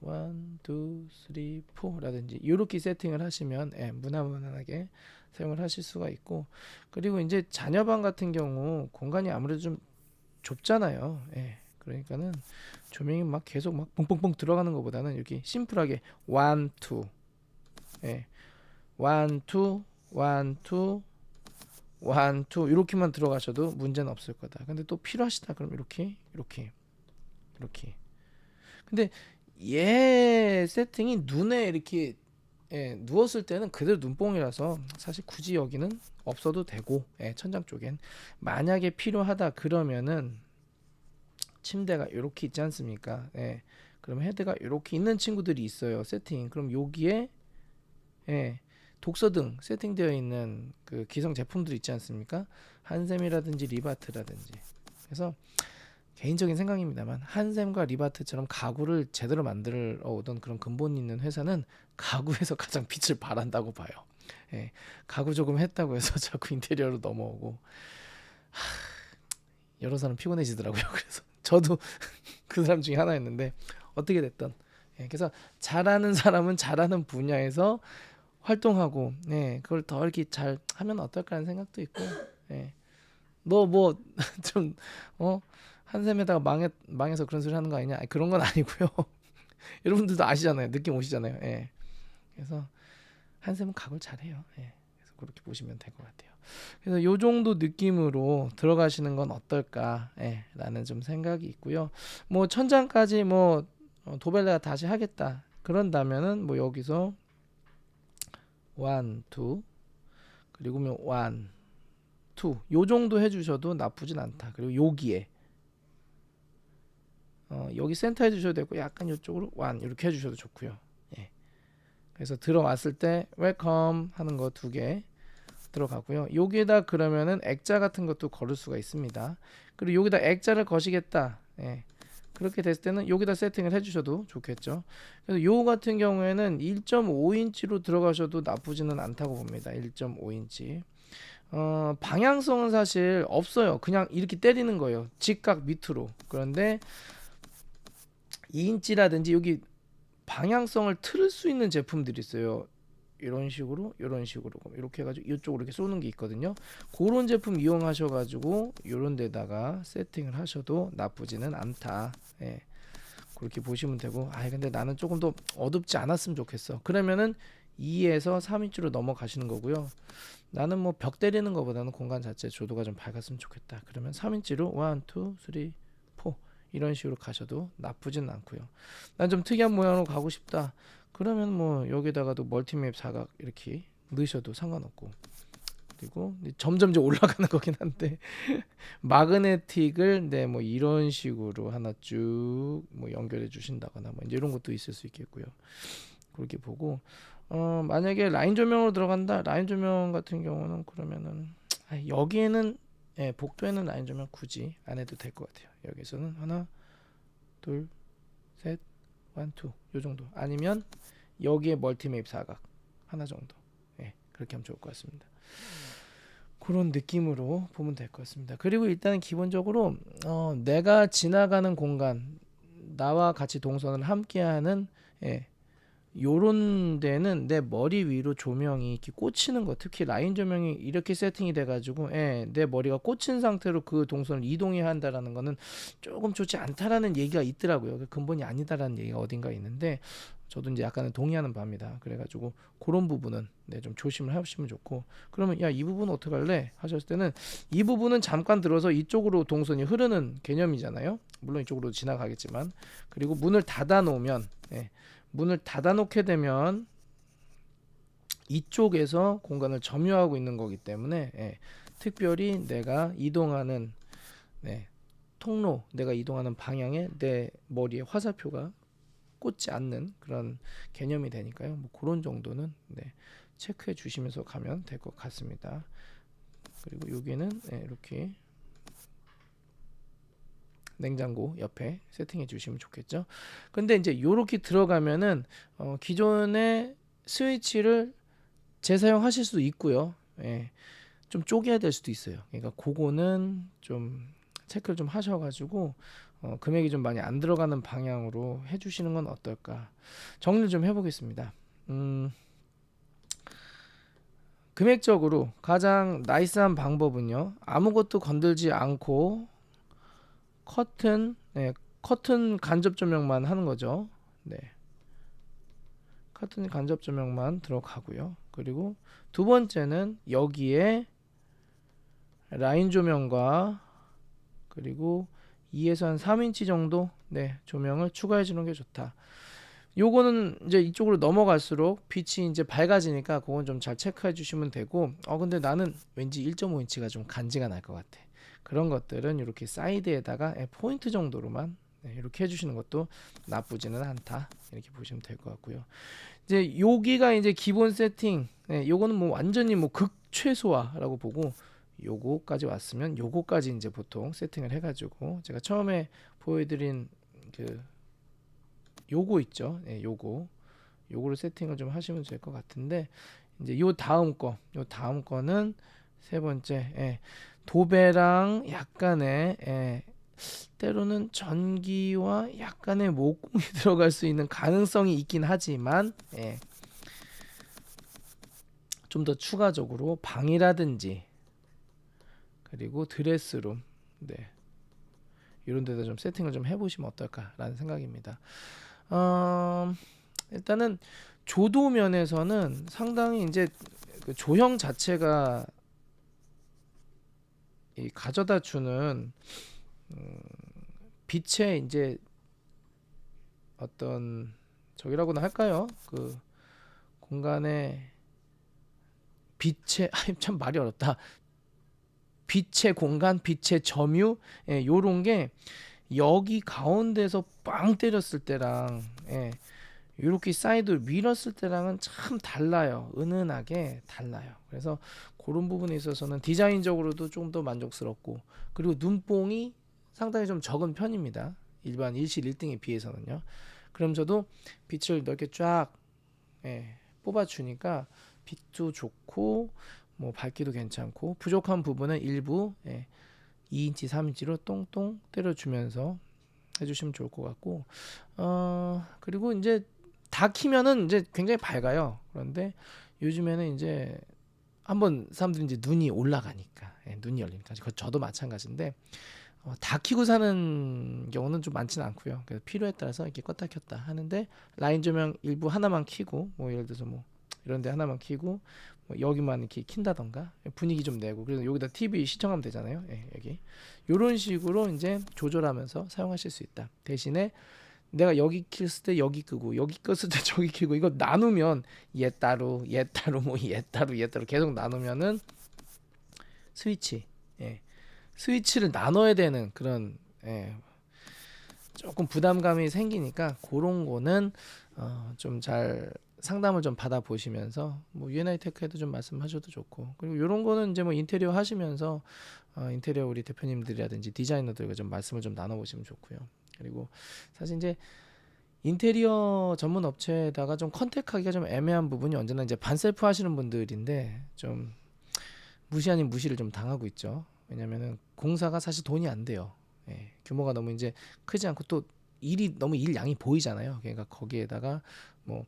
3, 4라든지 이렇게 세팅을 하시면 무난하게 사용을 하실 수가 있고, 그리고 이제 자녀방 같은 경우 공간이 아무래도 좀 좁잖아요. 그러니까는 조명이 막 계속 막 뻥뻥뻥 들어가는 것보다는 이렇게 심플하게 1, 2, 1, 2, 1, 2, 1, 2 이렇게만 들어가셔도 문제는 없을 거다. 근데 또 필요하시다 그럼 이렇게. 근데 얘 세팅이 눈에 이렇게 누웠을 때는 그대로 눈뽕이라서 사실 굳이 여기는 없어도 되고, 천장 쪽엔 만약에 필요하다 그러면은 침대가 이렇게 있지 않습니까? 그럼 헤드가 이렇게 있는 친구들이 있어요. 세팅. 그럼 여기에 독서등 세팅되어 있는 그 기성 제품들 있지 않습니까? 한샘이라든지 리바트라든지. 그래서 개인적인 생각입니다만 한샘과 리바트처럼 가구를 제대로 만들어 오던 그런 근본 있는 회사는 가구에서 가장 빛을 발한다고 봐요. 가구 조금 했다고 해서 자꾸 인테리어로 넘어오고 여러 사람 피곤해지더라고요. 그래서 저도 그 사람 중에 하나였는데 어떻게 됐든 그래서 잘하는 사람은 잘하는 분야에서 활동하고 그걸 더 이렇게 잘 하면 어떨까 하는 생각도 있고, 너 뭐 좀 한샘에다가 망해서 그런 소리 하는 거 아니냐? 그런 건 아니고요. 여러분들도 아시잖아요. 느낌 오시잖아요. 그래서 한샘은 가구를 잘해요. 그래서 그렇게 보시면 될 것 같아요. 그래서 요 정도 느낌으로 들어가시는 건 어떨까? 라는 좀 생각이 있고요. 뭐 천장까지 뭐 도벨레가 다시 하겠다. 그런다면은 뭐 여기서 1, 2 그리고 뭐 1, 2 요 정도 해주셔도 나쁘진 않다. 그리고 여기에 여기 센터 해주셔도 되고 약간 이쪽으로 1 이렇게 해주셔도 좋고요. 그래서 들어왔을 때 웰컴 하는 거 2개 들어가고요. 여기에다 그러면은 액자 같은 것도 걸을 수가 있습니다. 그리고 여기다 액자를 거시겠다. 그렇게 됐을 때는 여기다 세팅을 해주셔도 좋겠죠. 그래서 요 같은 경우에는 1.5인치로 들어가셔도 나쁘지는 않다고 봅니다. 1.5인치. 방향성은 사실 없어요. 그냥 이렇게 때리는 거예요. 직각 밑으로. 그런데 2인치라든지 여기 방향성을 틀을 수 있는 제품들이 있어요. 이런 식으로 이렇게 해가지고 이쪽으로 이렇게 쏘는 게 있거든요. 그런 제품 이용하셔가지고 이런 데다가 세팅을 하셔도 나쁘지는 않다. 그렇게 보시면 되고, 근데 나는 조금 더 어둡지 않았으면 좋겠어. 그러면은 2에서 3인치로 넘어가시는 거고요. 나는 뭐 벽 때리는 것보다는 공간 자체 조도가 좀 밝았으면 좋겠다. 그러면 3인치로 1, 2, 3, 4 이런 식으로 가셔도 나쁘진 않고요. 난 좀 특이한 모양으로 가고 싶다. 그러면 뭐 여기다가도 멀티맵 사각 이렇게 넣으셔도 상관없고. 그리고 점점 이제 올라가는 거긴 한데 마그네틱을 뭐 이런 식으로 하나 쭉 뭐 연결해 주신다거나 뭐 이제 이런 것도 있을 수 있겠고요. 그렇게 보고 만약에 라인 조명으로 들어간다. 라인 조명 같은 경우는 그러면은 여기에는 복도에는 라인 조명 굳이 안 해도 될 것 같아요. 여기서는 하나, 둘, 셋, 1, 2 요 정도. 아니면 여기에 멀티맵 사각 하나 정도. 그렇게 하면 좋을 것 같습니다. 그런 느낌으로 보면 될 것 같습니다. 그리고 일단 기본적으로 내가 지나가는 공간, 나와 같이 동선을 함께하는 요런 데는 내 머리 위로 조명이 이렇게 꽂히는 거, 특히 라인 조명이 이렇게 세팅이 돼가지고 내 머리가 꽂힌 상태로 그 동선을 이동해야 한다라는 거는 조금 좋지 않다라는 얘기가 있더라고요. 근본이 아니다라는 얘기가 어딘가 있는데 저도 이제 약간은 동의하는 바입니다. 그래가지고 그런 부분은 좀 조심을 하시면 좋고, 그러면 야, 이 부분은 어떻게 할래? 하셨을 때는 이 부분은 잠깐 들어서 이쪽으로 동선이 흐르는 개념이잖아요. 물론 이쪽으로 지나가겠지만, 그리고 문을 닫아 놓으면 문을 닫아놓게 되면 이쪽에서 공간을 점유하고 있는 거기 때문에 특별히 내가 이동하는 통로, 내가 이동하는 방향에 내 머리에 화살표가 꽂지 않는 그런 개념이 되니까요. 뭐 그런 정도는 체크해 주시면서 가면 될 것 같습니다. 그리고 여기는 이렇게 냉장고 옆에 세팅해 주시면 좋겠죠. 근데 이제 요렇게 들어가면은 기존의 스위치를 재사용하실 수도 있고요. 좀 쪼개야 될 수도 있어요. 그러니까 그거는 좀 체크를 좀 하셔가지고 금액이 좀 많이 안 들어가는 방향으로 해주시는 건 어떨까. 정리를 좀 해보겠습니다. 금액적으로 가장 나이스한 방법은요, 아무것도 건들지 않고 커튼 간접 조명만 하는 거죠. 커튼 간접 조명만 들어가고요. 그리고 두 번째는 여기에 라인 조명과 그리고 2에서 한 3인치 정도 조명을 추가해 주는 게 좋다. 요거는 이제 이쪽으로 넘어갈수록 빛이 이제 밝아지니까 그건 좀 잘 체크해 주시면 되고, 근데 나는 왠지 1.5인치가 좀 간지가 날 것 같아. 그런 것들은 이렇게 사이드에다가 포인트 정도로만 이렇게 해주시는 것도 나쁘지는 않다. 이렇게 보시면 될 것 같고요. 이제 여기가 이제 기본 세팅. 요거는 뭐 완전히 뭐 극최소화라고 보고, 요거까지 왔으면 요거까지 이제 보통 세팅을 해가지고 제가 처음에 보여드린 그 요거 있죠. 요거를 세팅을 좀 하시면 될 것 같은데, 이제 요 다음 거는 세 번째 도배랑 약간의 때로는 전기와 약간의 목공이 들어갈 수 있는 가능성이 있긴 하지만 좀 더 추가적으로 방이라든지 그리고 드레스룸 이런 데다 좀 세팅을 좀 해보시면 어떨까라는 생각입니다. 일단은 조도 면에서는 상당히 이제 그 조형 자체가 이 가져다 주는 빛의 이제 어떤 저기라고나 할까요? 그 공간에 빛의 참 말이 어렵다. 빛의 공간, 빛의 점유, 요런 게 여기 가운데서 빵 때렸을 때랑 이렇게 사이드를 밀었을 때랑은 참 달라요. 은은하게 달라요. 그래서 그런 부분에 있어서는 디자인적으로도 조금 더 만족스럽고, 그리고 눈뽕이 상당히 좀 적은 편입니다. 일반 일실 1등에 비해서는요. 그럼 저도 빛을 넓게 쫙 뽑아주니까 빛도 좋고 뭐 밝기도 괜찮고, 부족한 부분은 일부 2인치 3인치로 똥똥 때려주면서 해주시면 좋을 것 같고, 그리고 이제 다 키면은 이제 굉장히 밝아요. 그런데 요즘에는 이제 한번 사람들이 이제 눈이 올라가니까 눈이 열리니까, 저도 마찬가지인데 다 켜고 사는 경우는 좀 많지는 않고요. 그래서 필요에 따라서 이렇게 껐다 켰다 하는데 라인 조명 일부 하나만 켜고 뭐 예를 들어서 뭐 이런 데 하나만 켜고 뭐 여기만 이렇게 킨다던가 분위기 좀 내고 그래서 여기다 TV 시청하면 되잖아요. 예, 여기 이런 식으로 이제 조절하면서 사용하실 수 있다. 대신에 내가 여기 켰을 때 여기 끄고 여기 껐을 때 저기 켜고 이거 나누면 얘 따로 얘 따로 뭐 얘 따로 얘 따로 계속 나누면은 스위치 예. 스위치를 나눠야 되는 그런 예, 조금 부담감이 생기니까 그런 거는 좀 잘 상담을 좀 받아 보시면서 뭐 유엔아이테크에도 좀 말씀하셔도 좋고 그리고 이런 거는 이제 뭐 인테리어 하시면서 인테리어 우리 대표님들이라든지 디자이너들과 좀 말씀을 좀 나눠 보시면 좋고요. 그리고 사실 이제 인테리어 전문 업체에다가 좀 컨택하기가 좀 애매한 부분이 언제나 이제 반셀프 하시는 분들인데 좀 무시 아닌 무시를 좀 당하고 있죠. 왜냐면은 공사가 사실 돈이 안 돼요. 예, 규모가 너무 이제 크지 않고 또 일이 너무 일 양이 보이잖아요. 그러니까 거기에다가 뭐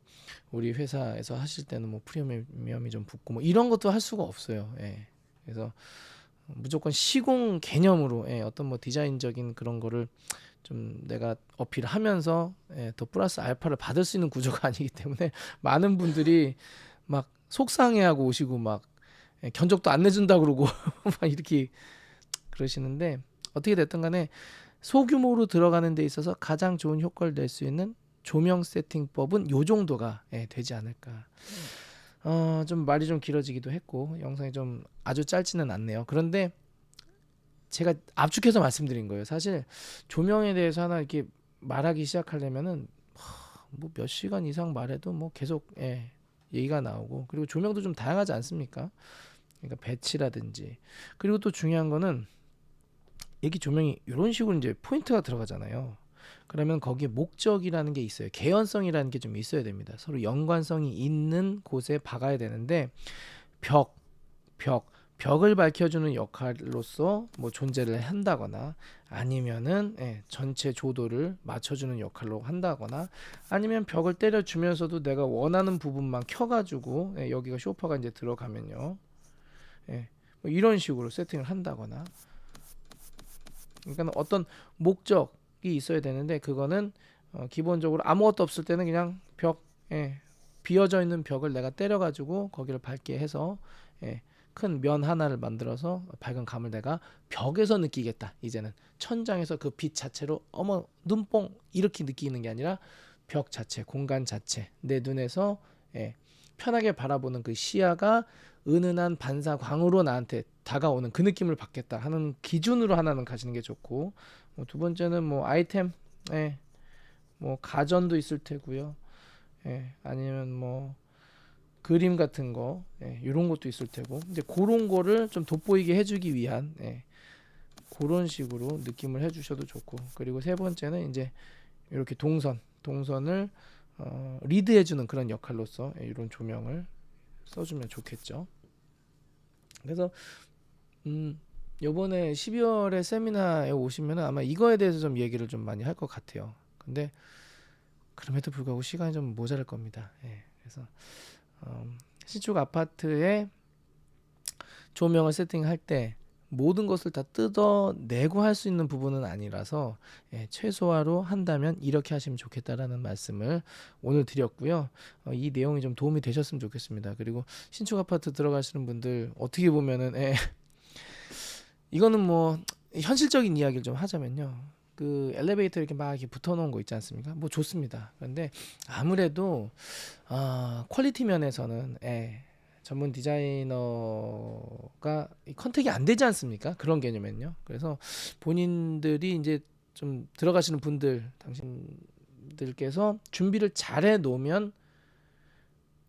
우리 회사에서 하실 때는 뭐 프리미엄이 좀 붙고 뭐 이런 것도 할 수가 없어요. 예. 그래서 무조건 시공 개념으로 예, 어떤 뭐 디자인적인 그런 거를 좀 내가 어필하면서 예, 더 플러스 알파를 받을 수 있는 구조가 아니기 때문에 많은 분들이 막 속상해하고 오시고 막 예, 견적도 안 내준다 그러고 막 이렇게 그러시는데 어떻게 됐든 간에 소규모로 들어가는 데 있어서 가장 좋은 효과를 낼 수 있는 조명 세팅법은 요 정도가 예, 되지 않을까. 좀 말이 좀 길어지기도 했고 영상이 좀 아주 짧지는 않네요. 그런데 제가 압축해서 말씀드린 거예요. 사실 조명에 대해서 하나 이렇게 말하기 시작하려면은 뭐 몇 시간 이상 말해도 뭐 계속 예, 얘기가 나오고 그리고 조명도 좀 다양하지 않습니까? 그러니까 배치라든지 그리고 또 중요한 거는 여기 조명이 이런 식으로 이제 포인트가 들어가잖아요. 그러면 거기에 목적이라는 게 있어요. 개연성이라는 게 좀 있어야 됩니다. 서로 연관성이 있는 곳에 박아야 되는데 벽, 벽, 벽을 밝혀주는 역할로서 뭐 존재를 한다거나 아니면은 예, 전체 조도를 맞춰주는 역할로 한다거나 아니면 벽을 때려주면서도 내가 원하는 부분만 켜가지고 예, 여기가 쇼파가 이제 들어가면요. 예, 뭐 이런 식으로 세팅을 한다거나 그러니까 어떤 목적이 있어야 되는데 그거는 기본적으로 아무것도 없을 때는 그냥 벽 예, 비어져 있는 벽을 내가 때려가지고 거기를 밝게 해서 예, 큰 면 하나를 만들어서 밝은 감을 내가 벽에서 느끼겠다. 이제는 천장에서 그 빛 자체로 어머 눈뽕 이렇게 느끼는 게 아니라 벽 자체, 공간 자체 내 눈에서 예, 편하게 바라보는 그 시야가 은은한 반사광으로 나한테 다가오는 그 느낌을 받겠다 하는 기준으로 하나는 가시는 게 좋고 두 번째는 뭐 아이템 예, 뭐 가전도 있을 테고요. 예, 아니면 뭐 그림 같은 거 예, 이런 것도 있을 테고 이제 그런 거를 좀 돋보이게 해주기 위한 예, 그런 식으로 느낌을 해주셔도 좋고 그리고 세 번째는 이제 이렇게 동선을 리드해주는 그런 역할로서 예, 이런 조명을 써주면 좋겠죠. 그래서 요번에 12월에 세미나에 오시면 아마 이거에 대해서 좀 얘기를 좀 많이 할 것 같아요. 근데 그럼에도 불구하고 시간이 좀 모자랄 겁니다. 예, 그래서 신축 아파트에 조명을 세팅할 때 모든 것을 다 뜯어내고 할 수 있는 부분은 아니라서 예, 최소화로 한다면 이렇게 하시면 좋겠다라는 말씀을 오늘 드렸고요. 이 내용이 좀 도움이 되셨으면 좋겠습니다. 그리고 신축 아파트 들어가시는 분들 어떻게 보면은 예, 이거는 뭐 현실적인 이야기를 좀 하자면요. 그 엘리베이터 이렇게 막 이렇게 붙어놓은 거 있지 않습니까? 뭐 좋습니다. 그런데 아무래도 퀄리티 면에서는 예, 전문 디자이너가 컨택이 안 되지 않습니까? 그런 개념은요. 그래서 본인들이 이제 좀 들어가시는 분들, 당신들께서 준비를 잘해 놓으면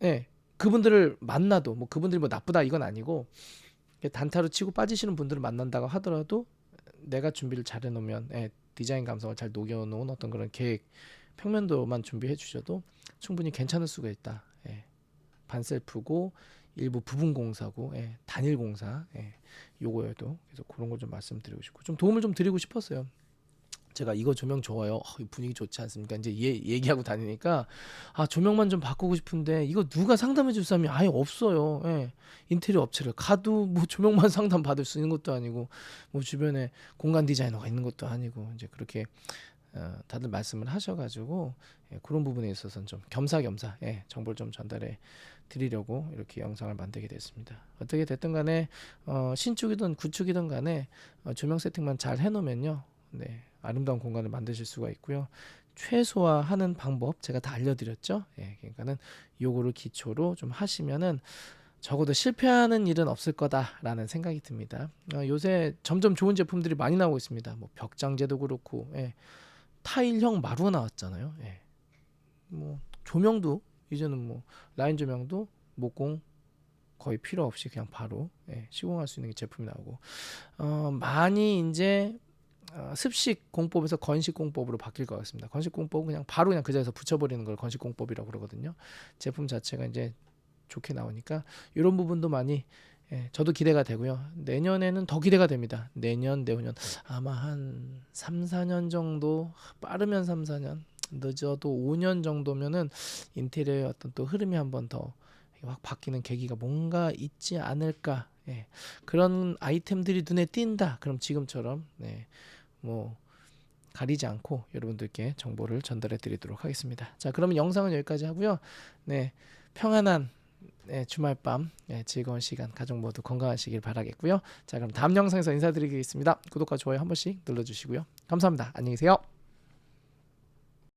예, 그분들을 만나도 뭐 그분들이 뭐 나쁘다 이건 아니고 단타로 치고 빠지시는 분들을 만난다고 하더라도 내가 준비를 잘 해놓으면 예, 디자인 감성을 잘 녹여놓은 어떤 그런 계획 평면도만 준비해 주셔도 충분히 괜찮을 수가 있다. 예, 반셀프고 일부 부분 공사고 예, 단일 공사 예, 요거여도 그래서 그런 걸 좀 말씀드리고 싶고 좀 도움을 좀 드리고 싶었어요. 제가 이거 조명 좋아요. 분위기 좋지 않습니까? 이제 얘기하고 다니니까 조명만 좀 바꾸고 싶은데 이거 누가 상담해 줄 사람이 아예 없어요. 예. 인테리어 업체를 가도 뭐 조명만 상담 받을 수 있는 것도 아니고 뭐 주변에 공간 디자이너가 있는 것도 아니고 이제 그렇게 다들 말씀을 하셔가지고 그런 부분에 있어서는 좀 겸사겸사 정보를 좀 전달해 드리려고 이렇게 영상을 만들게 됐습니다. 어떻게 됐든 간에 신축이든 구축이든 간에 조명 세팅만 잘 해놓으면요, 네, 아름다운 공간을 만드실 수가 있고요. 최소화하는 방법 제가 다 알려드렸죠. 그러니까는 요거를 기초로 좀 하시면은 적어도 실패하는 일은 없을 거다라는 생각이 듭니다. 요새 점점 좋은 제품들이 많이 나오고 있습니다. 뭐 벽장제도 그렇고, 타일형 마루가 나왔잖아요. 뭐 조명도 이제는 뭐 라인 조명도 목공 거의 필요 없이 그냥 바로 시공할 수 있는 제품이 나오고, 많이 이제 습식 공법에서 건식 공법으로 바뀔 것 같습니다. 건식 공법은 그냥 바로 그냥 그 자리에서 붙여버리는 걸 건식 공법이라고 그러거든요. 제품 자체가 이제 좋게 나오니까 이런 부분도 많이 저도 기대가 되고요. 내년에는 더 기대가 됩니다. 내년, 내후년 아마 한 3, 4년 정도, 빠르면 3, 4년, 늦어도 5년 정도면은 인테리어의 어떤 또 흐름이 한번 더 확 바뀌는 계기가 뭔가 있지 않을까. 그런 아이템들이 눈에 띈다. 그럼 지금처럼 뭐 가리지 않고 여러분들께 정보를 전달해 드리도록 하겠습니다. 자, 그러면 영상은 여기까지 하고요. 평안한 주말밤 즐거운 시간 가족 모두 건강하시길 바라겠고요. 자, 그럼 다음 영상에서 인사드리겠습니다. 구독과 좋아요 한 번씩 눌러주시고요. 감사합니다. 안녕히 계세요.